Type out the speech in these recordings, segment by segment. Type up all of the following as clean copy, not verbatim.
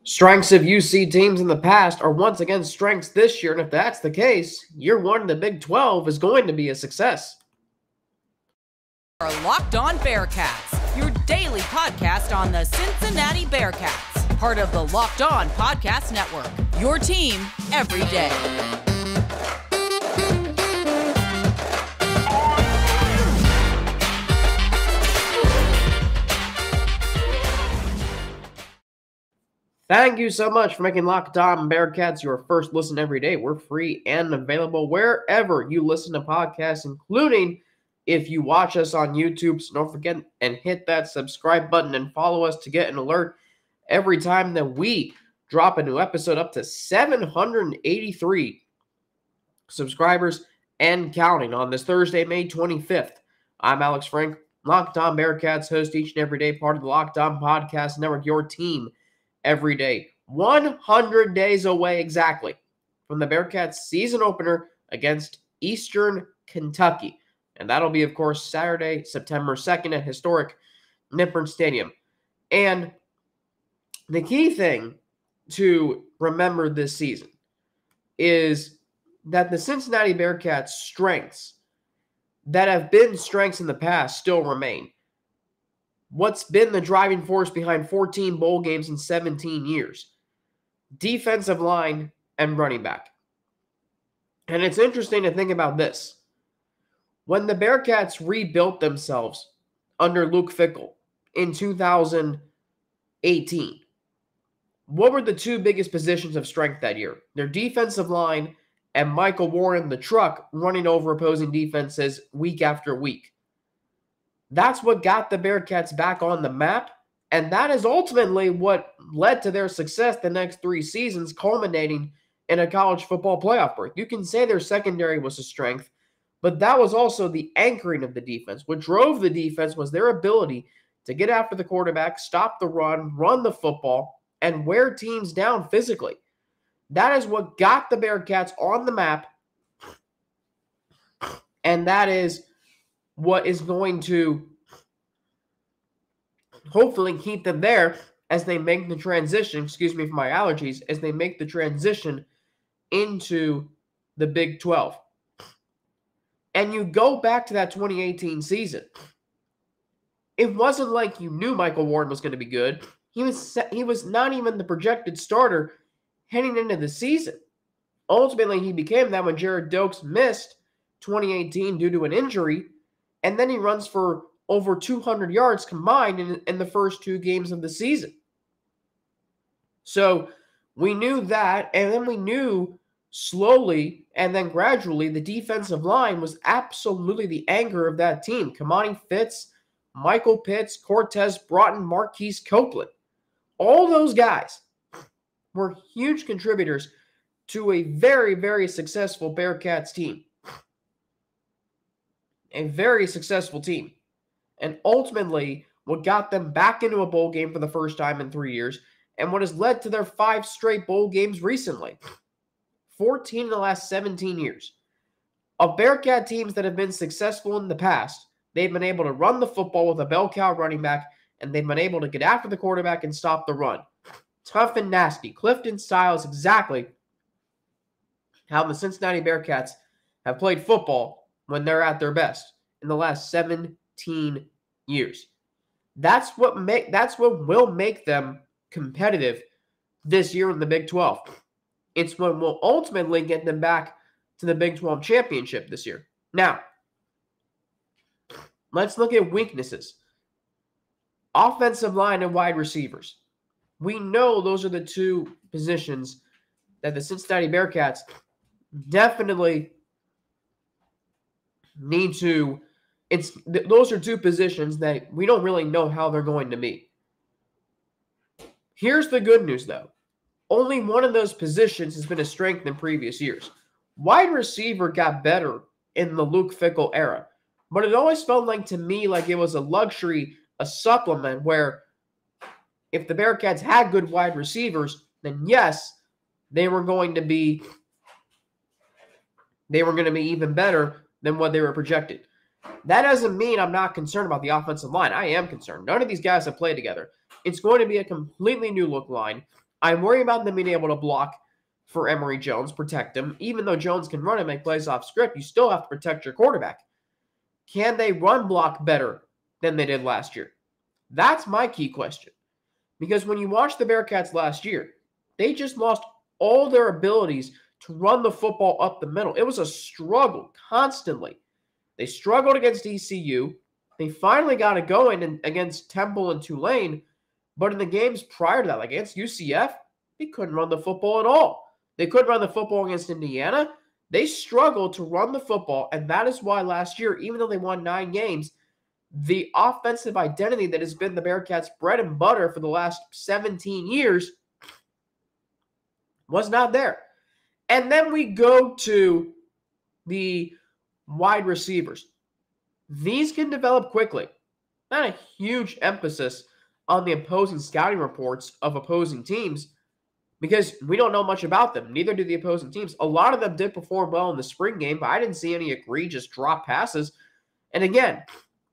Strengths of UC teams in the past are once again strengths this year, and if that's the case, year one in the Big 12 is going to be a success. Our Locked On Bearcats, your daily podcast on the Cincinnati Bearcats, part of the Locked On Podcast Network, your team every day. Thank you so much for making Locked On Bearcats your first listen every day. We're free and available wherever you listen to podcasts, including if you watch us on YouTube. So don't forget and hit that subscribe button and follow us to get an alert every time that we drop a new episode, up to 783 subscribers and counting on this Thursday, May 25th. I'm Alex Frank, Locked On Bearcats host each and every day, part of the Locked On Podcast Network, your team every day. 100 days away exactly from the Bearcats season opener against Eastern Kentucky. And that'll be, of course, Saturday, September 2nd at historic Nippert Stadium. And the key thing to remember this season is that the Cincinnati Bearcats' strengths that have been strengths in the past still remain. What's been the driving force behind 14 bowl games in 17 years? Defensive line and running back. And it's interesting to think about this. When the Bearcats rebuilt themselves under Luke Fickell in 2018, what were the two biggest positions of strength that year? Their defensive line and Michael Warren, the truck, running over opposing defenses week after week. That's what got the Bearcats back on the map, and that is ultimately what led to their success the next 3 seasons, culminating in a college football playoff berth. You can say their secondary was a strength, but that was also the anchoring of the defense. What drove the defense was their ability to get after the quarterback, stop the run the football, and wear teams down physically. That is what got the Bearcats on the map, and that is what is going to hopefully keep them there as they make the transition, excuse me for my allergies, as they make the transition into the Big 12. And you go back to that 2018 season. It wasn't like you knew Michael Warren was going to be good. He was not even the projected starter heading into the season. Ultimately, he became that when Jared Dokes missed 2018 due to an injury. And then he runs for over 200 yards combined in the first 2 games of the season. So we knew that, and then we knew slowly and then gradually the defensive line was absolutely the anchor of that team. Kamani Fitz, Michael Pitts, Cortez Broughton, Marquise Copeland. All those guys were huge contributors to a very, very successful Bearcats team. A very successful team. And ultimately, what got them back into a bowl game for the first time in 3 years, and what has led to their 5 straight bowl games recently. 14 in the last 17 years. Of Bearcat teams that have been successful in the past, they've been able to run the football with a bell cow running back, and they've been able to get after the quarterback and stop the run. Tough and nasty. Clifton style is exactly how the Cincinnati Bearcats have played football when they're at their best in the last 17 years. That's what will make them competitive this year in the Big 12. It's what will ultimately get them back to the Big 12 championship this year. Now, let's look at weaknesses. Offensive line and wide receivers. We know those are the 2 positions that the Cincinnati Bearcats definitely need to, those are 2 positions that we don't really know how they're going to be. Here's the good news, though. Only one of those positions has been a strength in previous years. Wide receiver got better in the Luke Fickell era, but it always felt like to me like it was a luxury, a supplement, where if the Bearcats had good wide receivers, then yes, they were going to be even better than what they were projected. That doesn't mean I'm not concerned about the offensive line. I am concerned. None of these guys have played together. It's going to be a completely new look line. I worry about them being able to block for Emory Jones, protect him. Even though Jones can run and make plays off script, you still have to protect your quarterback. Can they run block better than they did last year? That's my key question. Because when you watch the Bearcats last year, they just lost all their abilities to run the football up the middle. It was a struggle constantly. They struggled against ECU. They finally got it going against Temple and Tulane. But in the games prior to that, like against UCF, they couldn't run the football at all. They couldn't run the football against Indiana. They struggled to run the football, and that is why last year, even though they won 9 games, the offensive identity that has been the Bearcats' bread and butter for the last 17 years was not there. And then we go to the wide receivers. These can develop quickly. Not a huge emphasis on the opposing scouting reports of opposing teams because we don't know much about them. Neither do the opposing teams. A lot of them did perform well in the spring game, but I didn't see any egregious drop passes. And again,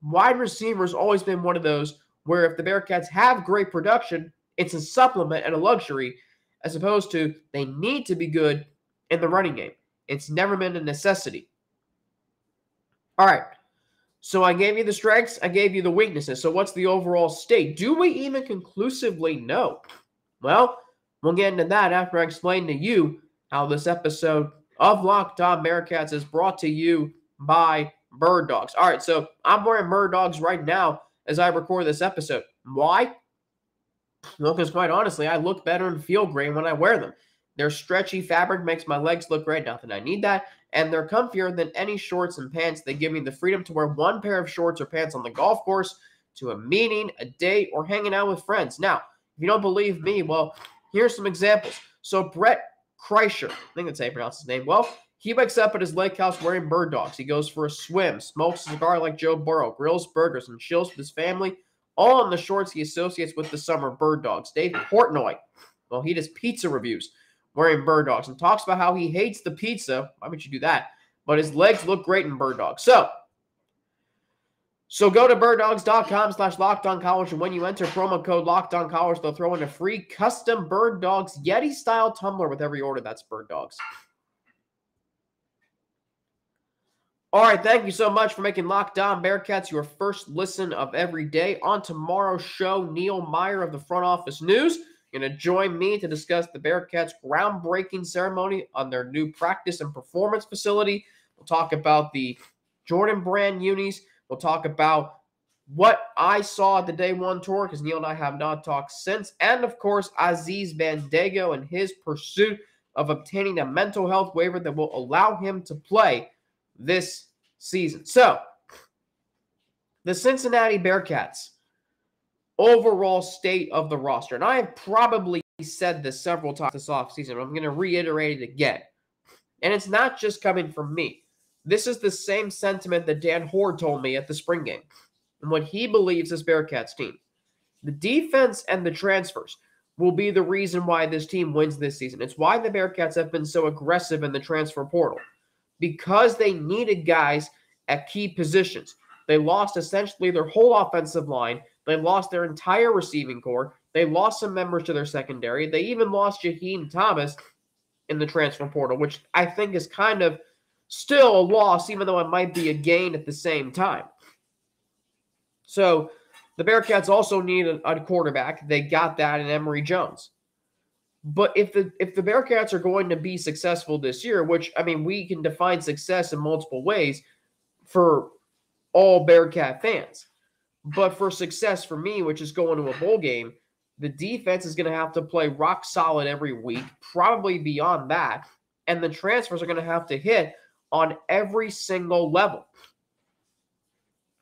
wide receiver has always been one of those where if the Bearcats have great production, it's a supplement and a luxury, as opposed to they need to be good in the running game. It's never been a necessity. All right. So I gave you the strengths. I gave you the weaknesses. So what's the overall state? Do we even conclusively know? Well, we'll get into that after I explain to you how this episode of Locked On Bearcats is brought to you by Bird Dogs. All right, so I'm wearing Bird Dogs right now as I record this episode. Why? Well, because quite honestly, I look better and feel great when I wear them. Their stretchy fabric makes my legs look great. Not that I need that. And they're comfier than any shorts and pants. They give me the freedom to wear one pair of shorts or pants on the golf course, to a meeting, a date, or hanging out with friends. Now, if you don't believe me, well, here's some examples. So Brett Kreischer, I think that's how you pronounce his name. Well, he wakes up at his lake house wearing Bird Dogs. He goes for a swim, smokes a cigar like Joe Burrow, grills burgers, and chills with his family, all in the shorts he associates with the summer. Bird Dogs. Dave Portnoy, well, he does pizza reviews wearing Bird Dogs and talks about how he hates the pizza. Why would you do that? But his legs look great in Bird Dogs. So go to birddogs.com/LockedOnCollege, and when you enter promo code LockedOnCollege, they'll throw in a free custom Bird Dogs Yeti-style tumbler with every order. That's Bird Dogs. All right, thank you so much for making Locked On Bearcats your first listen of every day. On tomorrow's show, Neil Meyer of the Front Office News going to join me to discuss the Bearcats' groundbreaking ceremony on their new practice and performance facility. We'll talk about the Jordan Brand unis. We'll talk about what I saw at the Day 1 tour, because Neil and I have not talked since. And, of course, Aziz Bandago and his pursuit of obtaining a mental health waiver that will allow him to play this season. So, the Cincinnati Bearcats overall state of the roster. And I have probably said this several times this offseason, but I'm going to reiterate it again. And it's not just coming from me. This is the same sentiment that Dan Hoard told me at the spring game and what he believes this Bearcats team. The defense and the transfers will be the reason why this team wins this season. It's why the Bearcats have been so aggressive in the transfer portal, because they needed guys at key positions. They lost essentially their whole offensive line. They lost their entire receiving core. They lost some members to their secondary. They even lost Jaheim Thomas in the transfer portal, which I think is kind of still a loss, even though it might be a gain at the same time. So the Bearcats also need a quarterback. They got that in Emory Jones. But if the Bearcats are going to be successful this year, which, I mean, we can define success in multiple ways for all Bearcat fans. But for success for me, which is going to a bowl game, the defense is going to have to play rock solid every week, probably beyond that. And the transfers are going to have to hit on every single level.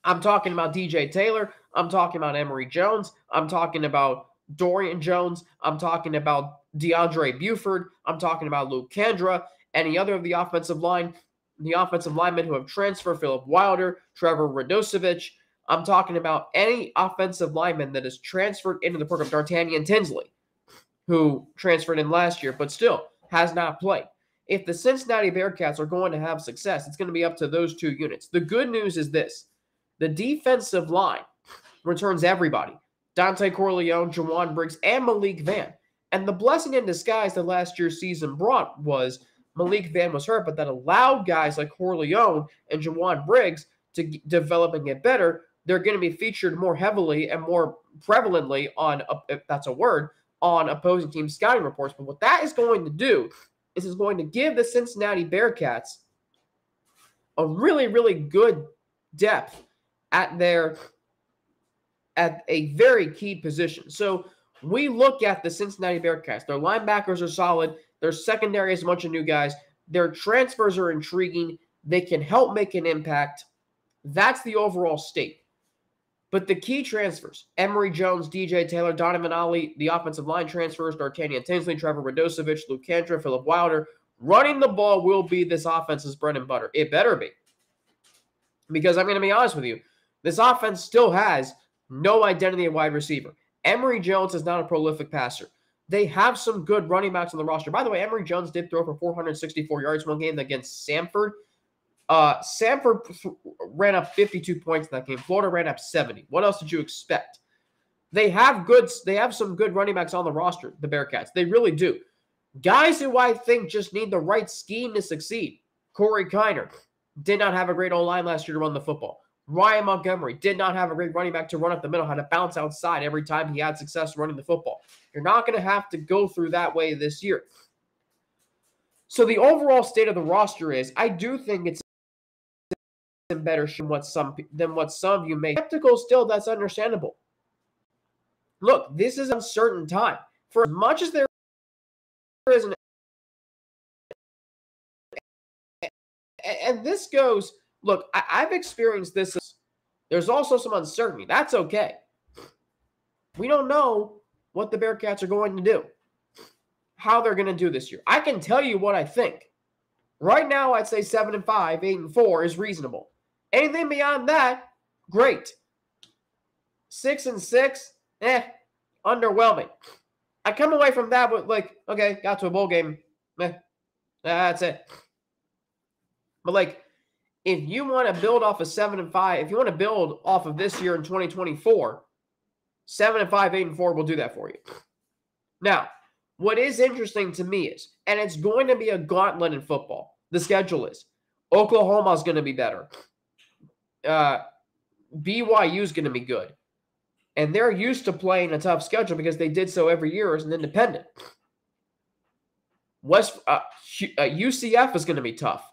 I'm talking about DJ Taylor. I'm talking about Emory Jones. I'm talking about Dorian Jones. I'm talking about DeAndre Buford. I'm talking about Luke Kendra. Any other of the offensive linemen who have transferred, Philip Wilder, Trevor Radosevich. I'm talking about any offensive lineman that is transferred into the program. D'Artagnan Tinsley, who transferred in last year, but still has not played. If the Cincinnati Bearcats are going to have success, it's going to be up to those two units. The good news is this. The defensive line returns everybody. Dante Corleone, Jawan Briggs, and Malik Vann. And the blessing in disguise that last year's season brought was Malik Vann was hurt, but that allowed guys like Corleone and Jawan Briggs to develop and get better. They're going to be featured more heavily and more prevalently on, if that's a word, on opposing team scouting reports. But what that is going to do is it's going to give the Cincinnati Bearcats a really, really good depth at a very key position. So we look at the Cincinnati Bearcats. Their linebackers are solid. Their secondary is a bunch of new guys. Their transfers are intriguing. They can help make an impact. That's the overall state. But the key transfers, Emory Jones, DJ Taylor, Donovan Ali, the offensive line transfers, D'Artagnan Tinsley, Trevor Radosevich, Luke Cantra, Philip Wilder. Running the ball will be this offense's bread and butter. It better be. Because I'm going to be honest with you, this offense still has no identity at wide receiver. Emory Jones is not a prolific passer. They have some good running backs on the roster. By the way, Emory Jones did throw for 464 yards one game against Samford. Samford ran up 52 points in that game. Florida ran up 70. What else did you expect? They have some good running backs on the roster, the Bearcats. They really do. Guys who I think just need the right scheme to succeed. Corey Kiner did not have a great O-line last year to run the football. Ryan Montgomery did not have a great running back to run up the middle, had to bounce outside every time he had success running the football. You're not going to have to go through that way this year. So the overall state of the roster is, I do think it's in better shape than what some of you may. Skeptical still, that's understandable. Look, this is an uncertain time. For as much as there is an and this goes, look, I've experienced this. There's also some uncertainty. That's okay. We don't know what the Bearcats are going to do, how they're going to do this year. I can tell you what I think. Right now, I'd say 7-5, 8-4 is reasonable. Anything beyond that, great. 6-6, underwhelming. I come away from that with okay, got to a bowl game. That's it. But if you want to build off of 7-5, if you want to build off of this year in 2024, 7-5, 8-4 will do that for you. Now, what is interesting to me is, and it's going to be a gauntlet in football, the schedule is, Oklahoma's going to be better. BYU's going to be good. And they're used to playing a tough schedule because they did so every year as an independent. UCF is going to be tough.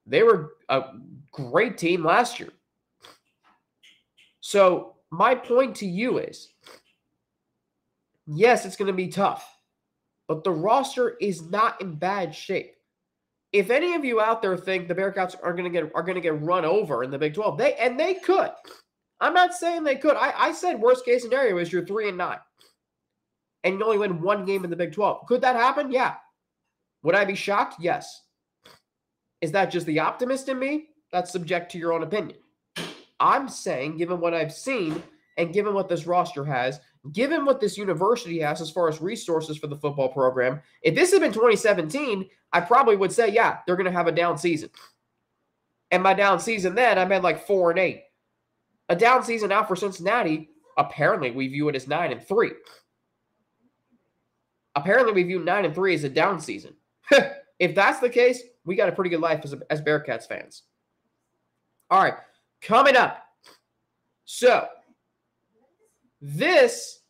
They were a great team last year. So my point to you is, yes, it's going to be tough, but the roster is not in bad shape. If any of you out there think the Bearcats are going to get run over in the Big 12, they could. I'm not saying they could. I said worst case scenario is you're 3-9, and you only win one game in the Big 12. Could that happen? Yeah. Would I be shocked? Yes. Is that just the optimist in me? That's subject to your own opinion. I'm saying, given what I've seen and given what this roster has, given what this university has as far as resources for the football program, if this had been 2017, I probably would say, yeah, they're going to have a down season. And by down season then, I meant 4-8. A down season now for Cincinnati, apparently we view it as 9-3. Apparently we view 9-3 as a down season. If that's the case, we got a pretty good life as Bearcats fans. All right, coming up. So, this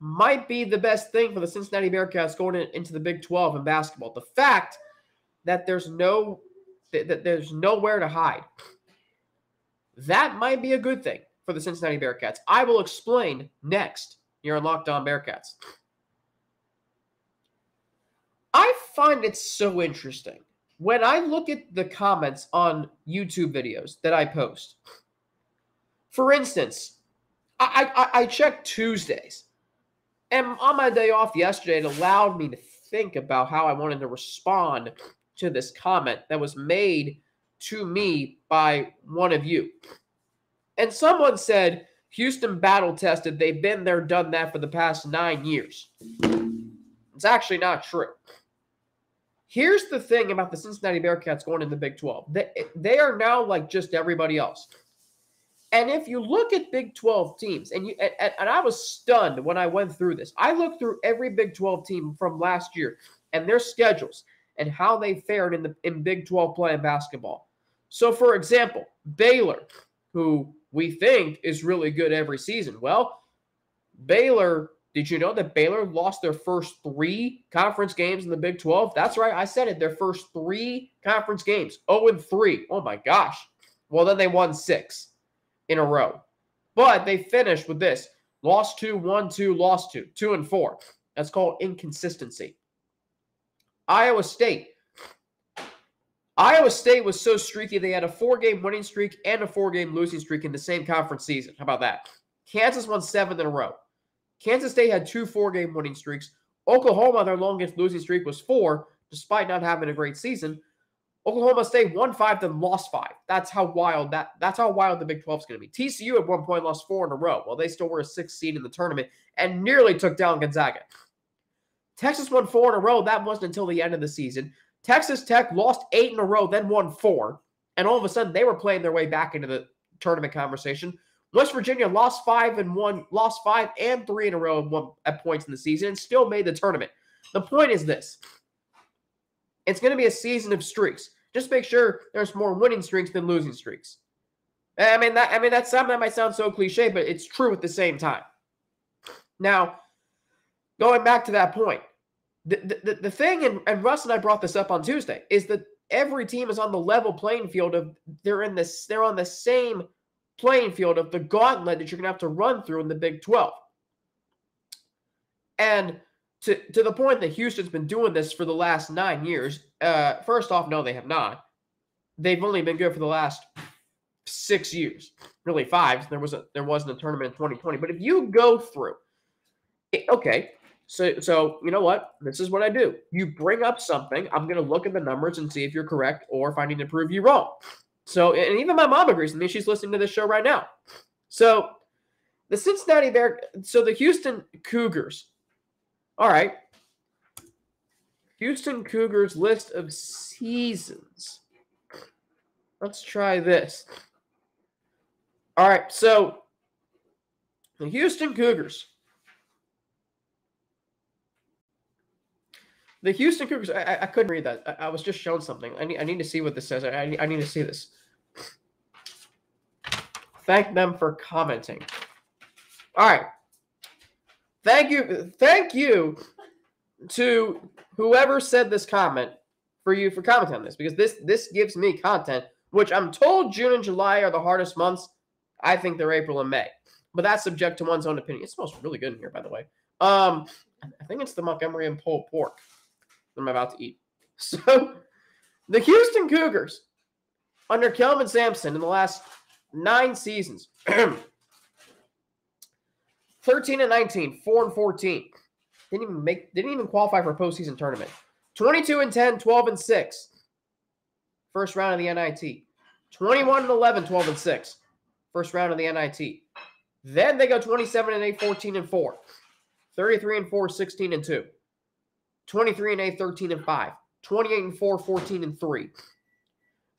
might be the best thing for the Cincinnati Bearcats going into the Big 12 in basketball. The fact that there's nowhere to hide. That might be a good thing for the Cincinnati Bearcats. I will explain next here on Locked On Bearcats. I find it so interesting when I look at the comments on YouTube videos that I post. For instance, I checked Tuesdays, and on my day off yesterday, it allowed me to think about how I wanted to respond to this comment that was made to me by one of you. And someone said, Houston battle tested. They've been there, done that for the past 9 years. It's actually not true. Here's the thing about the Cincinnati Bearcats going into the Big 12. They are now like just everybody else. And if you look at Big 12 teams, and I was stunned when I went through this. I looked through every Big 12 team from last year and their schedules and how they fared in Big 12 play in basketball. So, for example, Baylor, who we think is really good every season. Well, Baylor, did you know that Baylor lost their first 3 conference games in the Big 12? That's right, I said it. Their first 3 conference games, 0-3. Oh my gosh. Well, then they won 6 in a row. But they finished with this. Lost 2, won 2, lost 2, 2-4. That's called inconsistency. Iowa State. Iowa State was so streaky, they had a 4-game winning streak and a 4-game losing streak in the same conference season. How about that? Kansas won 7 in a row. Kansas State had 2 4-game winning streaks. Oklahoma, their longest losing streak was 4, despite not having a great season. Oklahoma State won 5, then lost 5. That's how wild the Big 12 is going to be. TCU at one point lost 4 in a row. Well, they still were a 6th seed in the tournament and nearly took down Gonzaga. Texas won 4 in a row. That wasn't until the end of the season. Texas Tech lost 8 in a row, then won 4. And all of a sudden, they were playing their way back into the tournament conversation. West Virginia lost 5 and 3 in a row at points in the season and still made the tournament. The point is this. It's going to be a season of streaks. Just make sure there's more winning streaks than losing streaks. That's something that might sound so cliche, but it's true at the same time. Now, going back to that point, the thing, and Russ and I brought this up on Tuesday, is that every team is on the level playing field of they're on the same playing field of the gauntlet that you're going to have to run through in the Big 12. And to the point that Houston's been doing this for the last 9 years, first off, no, they have not. They've only been good for the last 6 years, really 5. There wasn't a tournament in 2020. But if you go through, okay, so you know what? This is what I do. You bring up something. I'm going to look at the numbers and see if you're correct or if I need to prove you wrong. So, and even my mom agrees with me. She's listening to this show right now. So, the the Houston Cougars. All right. Houston Cougars list of seasons. Let's try this. All right, so the Houston Cougars. The Houston Cougars, I couldn't read that. I was just shown something. I need to see what this says. I need to see this. Thank them for commenting. All right. Thank you to whoever said this comment for commenting on this, because this gives me content, which I'm told June and July are the hardest months. I think they're April and May, but that's subject to one's own opinion. It smells really good in here, by the way. I think it's the Montgomery and pulled pork that I'm about to eat. So the Houston Cougars under Kelvin Sampson in the last 9 seasons. 13-19, 4-14. Didn't even qualify for a postseason tournament. 22-10, 12-6. First round of the NIT. 21-11, 12-6. First round of the NIT. Then they go 27-8, 14-4. 33-4, 16-2. 23-8, 13-5. 28-4, 14-3.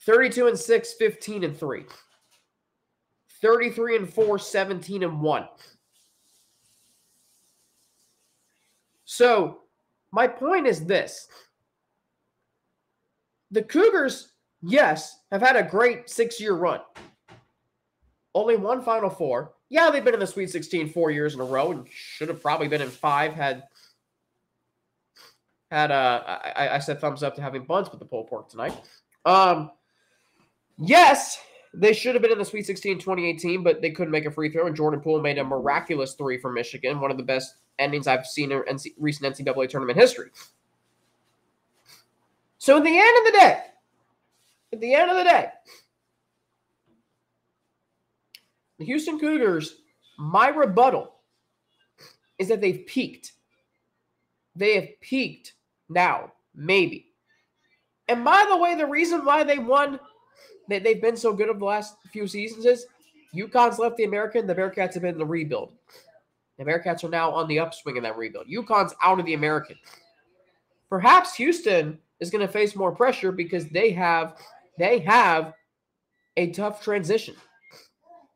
32-6, 15-3. 33-4, 17-1. So, my point is this. The Cougars, yes, have had a great 6-year run. Only one Final Four. Yeah, they've been in the Sweet 16 4 years in a row and should have probably been in 5 had I said thumbs up to having buns with the pulled pork tonight. Yes, they should have been in the Sweet 16 2018, but they couldn't make a free throw, and Jordan Poole made a miraculous 3 for Michigan, one of the best endings I've seen in recent NCAA tournament history. So at the end of the day, the Houston Cougars, my rebuttal is that they've peaked. They have peaked now, maybe. And by the way, the reason why they've been so good over the last few seasons is UConn's left the American, the Bearcats have been in the rebuild. The Bearcats are now on the upswing in that rebuild. UConn's out of the American. Perhaps Houston is going to face more pressure because they have a tough transition.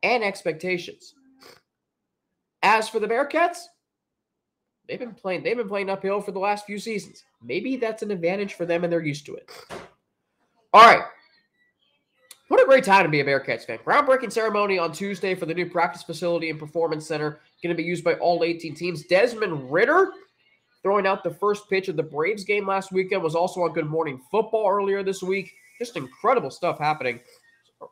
and expectations. As for the Bearcats, they've been playing uphill for the last few seasons. Maybe that's an advantage for them and they're used to it. All right. What a great time to be a Bearcats fan. Groundbreaking ceremony on Tuesday for the new practice facility and performance center. Going to be used by all 18 teams. Desmond Ridder, throwing out the first pitch of the Braves game last weekend, was also on Good Morning Football earlier this week. Just incredible stuff happening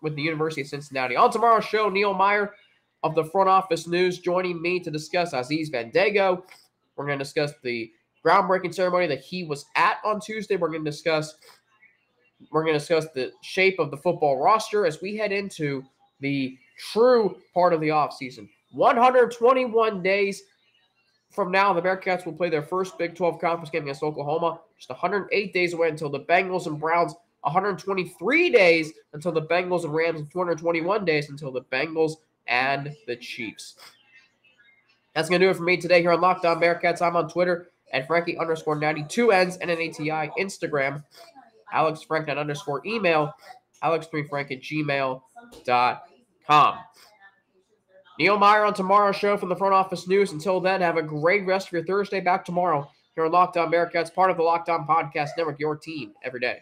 with the University of Cincinnati. On tomorrow's show, Neil Meyer of the Front Office News joining me to discuss Aziz Vandago. We're going to discuss the groundbreaking ceremony that he was at on Tuesday. We're going to discuss the shape of the football roster as we head into the true part of the offseason. 121 days from now, the Bearcats will play their first Big 12 conference game against Oklahoma. Just 108 days away until the Bengals and Browns. 123 days until the Bengals and Rams, and 221 days until the Bengals and the Chiefs. That's going to do it for me today here on Locked On Bearcats. I'm on Twitter at Frankie_92ends, NNATI, Instagram, AlexFranklin_ email, alex3frank@gmail.com. Neil Meyer on tomorrow's show from the Front Office News. Until then, have a great rest of your Thursday. Back tomorrow here on Locked On Bearcats, part of the Locked On Podcast Network, your team every day.